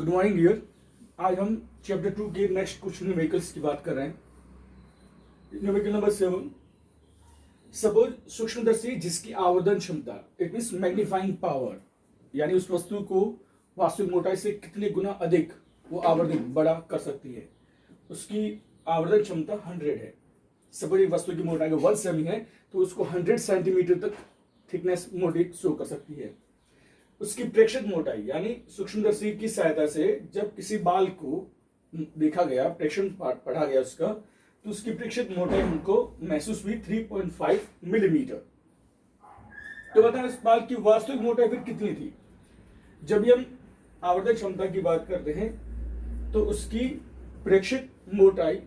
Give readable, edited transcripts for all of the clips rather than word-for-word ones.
Good morning dear. आज हम chapter 2 के नेक्स्ट कुछ न्यूमेरिकल्स की बात कर रहे हैं। Numerical number 7। सपोज सूक्ष्मदर्शी जिसकी आवर्धन क्षमता इट मीन्स मैग्नीफाइंग पावर, यानी उस वस्तु को वास्तविक मोटाई से कितने गुना अधिक वो आवर्धित बड़ा कर सकती है, उसकी आवर्धन क्षमता 100 है। सपोज एक वस्तु की मोटाई 1 सेमी है तो उसको 100 सेंटीमीटर तक थिकनेस मोटी शो कर सकती है। उसकी प्रेक्षक मोटाई यानी सूक्ष्मदर्शी की सहायता से जब किसी बाल को देखा गया, प्रेक्षण पढ़ा गया उसका, तो उसकी प्रेक्षक मोटाई हमको महसूस हुई 3.5 मिलीमीटर। तो बताएं इस बाल की वास्तविक मोटाई फिर कितनी थी। जब भी हम आवर्धन क्षमता की बात करते हैं तो उसकी प्रेक्षक मोटाई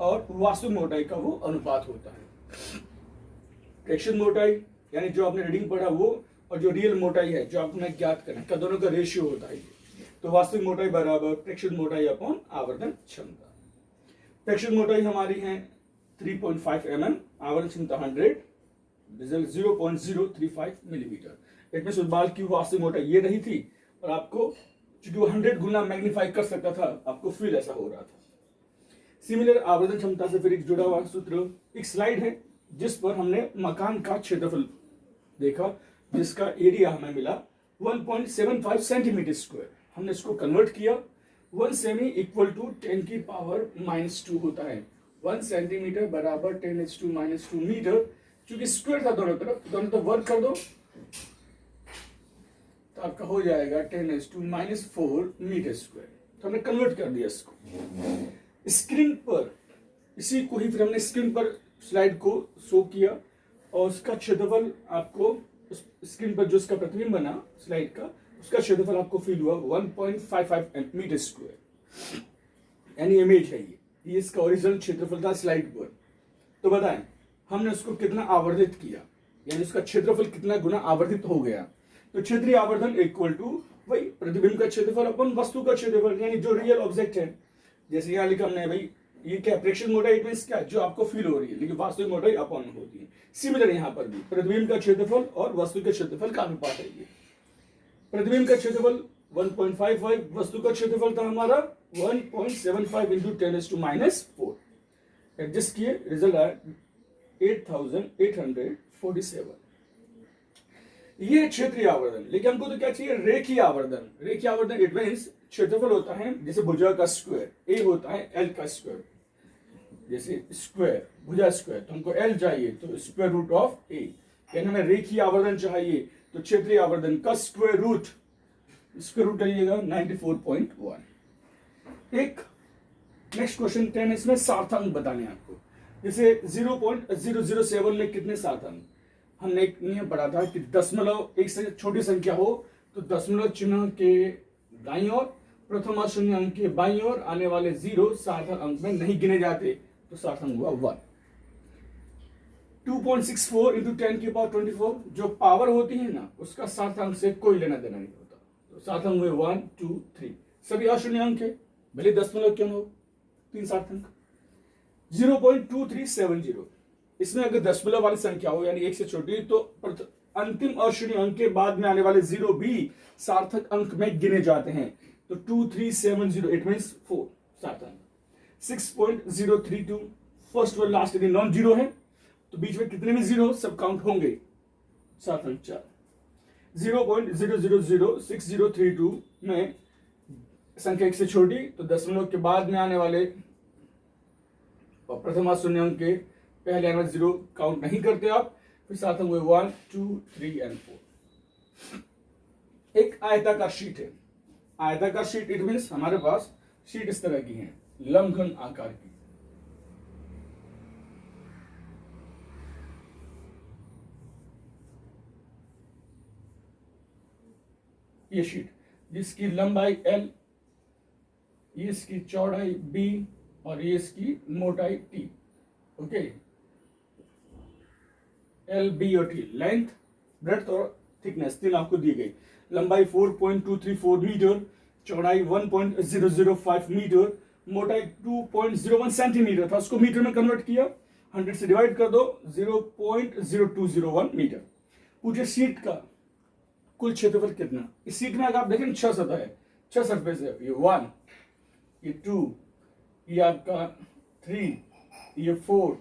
और वास्तविक मोटाई का वो अनुपात होता है। प्रेक्षक मोटाई यानी जो आपने रीडिंग पढ़ा वो, और जो रियल मोटाई है जो आपने ज्ञात करना है, दोनों का रेशियो होता है। तो वास्तविक मोटाई बराबर प्रेक्षक मोटाई अपॉन आवर्धन क्षमता। प्रेक्षक मोटाई हमारी है 3.5 mm, आवर्धन क्षमता 100, रिजल्ट 0.035 मिलीमीटर। इट मींस उस बाल की वास्तविक मोटाई ये रही थी और आपको चूंकि वो 100 गुना मैग्नीफाई कर सकता था, आपको फील ऐसा हो रहा था। सिमिलर आवर्धन क्षमता से फिर एक जुड़ा हुआ सूत्र, एक स्लाइड है जिस पर हमने मकान का क्षेत्रफल देखा जिसका एरिया हमें मिला 1.75 सेंटीमीटर स्क्वायर। हमने इसको कन्वर्ट किया। 1 सेमी इक्वल टू 10 की पावर -2 होता है। 1 सेंटीमीटर बराबर 10⁻² मीटर। चूंकि स्क्वायर था दोनों तरफ वर्क कर दो तो आपका हो जाएगा 10⁻⁴ मीटर स्क्वायर। तो हमने कन्वर्ट कर दिया इसको। स्क्रीन पर इसी को ही फिर हमने स्क्रीन पर स्लाइड को शो किया और उसका क्षेत्रफल आपको उस स्क्रीन पर जो उसका प्रतिबिंब बना स्लाइड का, उसका क्षेत्रफल आपको फील हुआ 1.55 मीटर स्क्वायर, यानी इमेज है ये इसका ओरिजिनल क्षेत्रफल था स्लाइड पर। तो बताएं हमने उसको कितना आवर्धित किया, यानी उसका क्षेत्रफल कितना गुना आवर्धित हो गया। तो क्षेत्रीय आवर्धन इक्वल टू वही प्रतिबिंब का क्षेत्रफल अपन वस्तु का क्षेत्रफल, यानी जो रियल ऑब्जेक्ट है। जैसे यहाँ लिखा हमने भाई ये क्या प्रेक्षक मोटाई मींस क्या, जो आपको फील हो रही है, लेकिन वास्तविक मोटाई अपॉन होती है। सिमिलर यहाँ पर भी प्रतिबिंब का क्षेत्रफल और वस्तु के क्षेत्रफल का अनुपात है ये। प्रतिबिंब का क्षेत्रफल 1.55, वस्तु का क्षेत्रफल था हमारा 1.75 इंटू 10⁻⁴। एडजस्ट किए, रिजल्ट आया 8847। ये क्षेत्रीय आवर्धन। लेकिन हमको तो क्या चाहिए, रेखीय आवर्धन। रेखीय आवर्धन इट मींस क्षेत्रफल होता है जैसे भुजा का स्क्वायर, ए होता है एल का स्क्वायर। जैसे स्क्वायर भुजा स्क्वायर, तो हमको एल चाहिए तो स्क्वायर रूट ऑफ ए। यानी हमें रेखीय आवर्धन चाहिए तो क्षेत्रीय आवर्धन का स्क्वायर रूट करिएगा 94.1। एक नेक्स्ट क्वेश्चन 10, इसमें सार्थक बताने हैं आपको। जैसे 0.007 में कितने सार्थक। हमने एक नियम पढ़ा था कि दशमलव एक से छोटी संख्या हो तो दशमलव चिन्ह के दाईं ओर, प्रथम शून्य अंक के बाईं ओर आने वाले 0 सार्थक अंक में नहीं गिने जाते, तो सार्थक हुआ 1। 2.64 इंटू 10 की पावर 24 जो पावर होती है ना, उसका सार्थक से कोई लेना देना नहीं होता। तो सार्थक हुए 1, 2, 3, सभी अशून्य अंक है, भले दशमलव क्यों हो, 3 सार्थक। 0.2370, इसमें अगर दशमलव वाली संख्या हो यानी 1 से छोटी तो अंतिम अशून्य अंक के बाद में आने वाले 0 भी सार्थक अंक में गिने जाते हैं। तो 2370 इट मींस 4 सार्थक। 6.032 फर्स्ट और लास्ट यदि नॉन जीरो है तो बीच में कितने भी जीरो सब काउंट होंगे, सार्थक 4। 0.0006032 में संख्या 1 से छोटी तो दशमलव के बाद में आने वाले और प्रथम शून्य अंक के पहले आने वाले 0 काउंट नहीं करते आप, फिर सार्थक हुए 1, 2, 3 और 4। एक आयताकार शीट है। आयताकार शीट इट मींस हमारे पास शीट इस तरह की है, लंबघन आकार की। ये शीट जिसकी लंबाई L, ये इसकी चौड़ाई B और ये इसकी मोटाई T। ओके, L, B और T, लेंथ, ब्रेड्थ और थिकनेस 3 आपको दी गई। लंबाई 4.234 मीटर, चौड़ाई 1.005 मीटर, मोटाई 2.01 सेंटीमीटर था, उसको मीटर में कन्वर्ट किया, 100 से डिवाइड कर दो 0.0201 मीटर। पूछे शीट का कुल क्षेत्रफल कितना। इस सीट में अगर आप देखें 6 सतह है, छह सरफेस है, ये 1, ये 2, ये आपका 3, ये 4,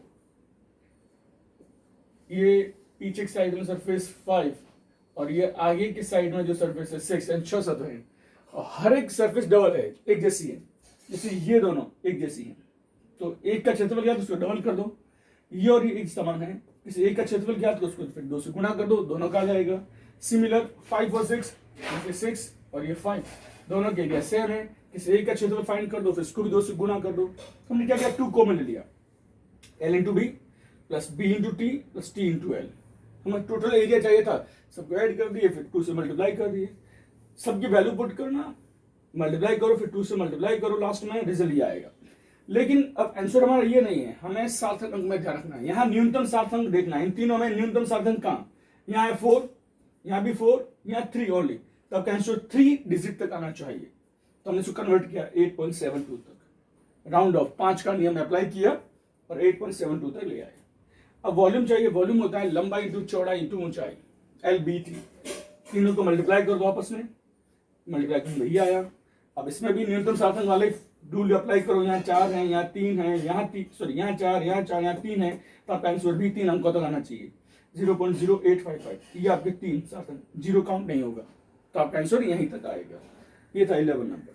ये पीछे की साइड में सरफेस 5 और ये आगे की साइड में जो सरफेस है 6 एंड 6 सतह है और हर एक सरफेस डबल है, एक जैसी है। जैसे ये दोनों एक जैसी है तो एक का क्षेत्रफल क्या, उसको डबल कर दो। ये और ये एक समान है, किसी एक का क्षेत्रफल क्या तो उसको फिर 2 से गुणा कर दो, दोनों का आ जाएगा। सिमिलर 5 और 6, 6 और ये 5 दोनों के एरिया सेम है, किसी एक का क्षेत्रफल फाइंड कर दो, फिर इसको भी 2 से गुणा कर दो। हमने क्या किया, 2 कॉमन ले लिया, L into B plus B into T plus T into L. हमें टोटल एरिया चाहिए था, सबको ऐड कर दिए, फिर 2 से मल्टीप्लाई कर दिए। सबकी वैल्यू पुट करना, मल्टीप्लाई करो, फिर 2 से मल्टीप्लाई करो, लास्ट में रिजल्ट ये आएगा। लेकिन अब आंसर हमारा ये नहीं है, हमें सार्थक अंक में ध्यान रखना है। यहाँ न्यूनतम सार्थक अंक देखना है, इन तीनों में न्यूनतम सार्थक अंक कहाँ, यहाँ है 4, यहाँ भी 4, यहाँ 3 ओनली, तो आपका आंसर 3 डिजिट तक आना चाहिए। तो हमने इसको कन्वर्ट किया 8.72 तक, राउंड ऑफ 5 का नियम अप्लाई किया और 8.72 तक ले आए। अब वॉल्यूम चाहिए, वॉल्यूम होता है लंबाई इंटू चौड़ाई इंटू ऊंचाई, LBT। तीनों को मल्टीप्लाई कर दो आपस में, मल्टीप्लाई करके यही आया। अब इसमें भी न्यूनतम सार्थक वाले रूल अप्लाई करो, यहाँ 4 है, यहाँ 3 है, यहाँ 4, यहाँ 4, यहाँ 3 है, तो आपका आंसर भी 3 अंकों तक आना चाहिए, 0.0855। ये आपके 3 सार्थक, जीरो काउंट नहीं होगा, तो आपका आंसर यहीं तक आएगा। ये था 11 नंबर।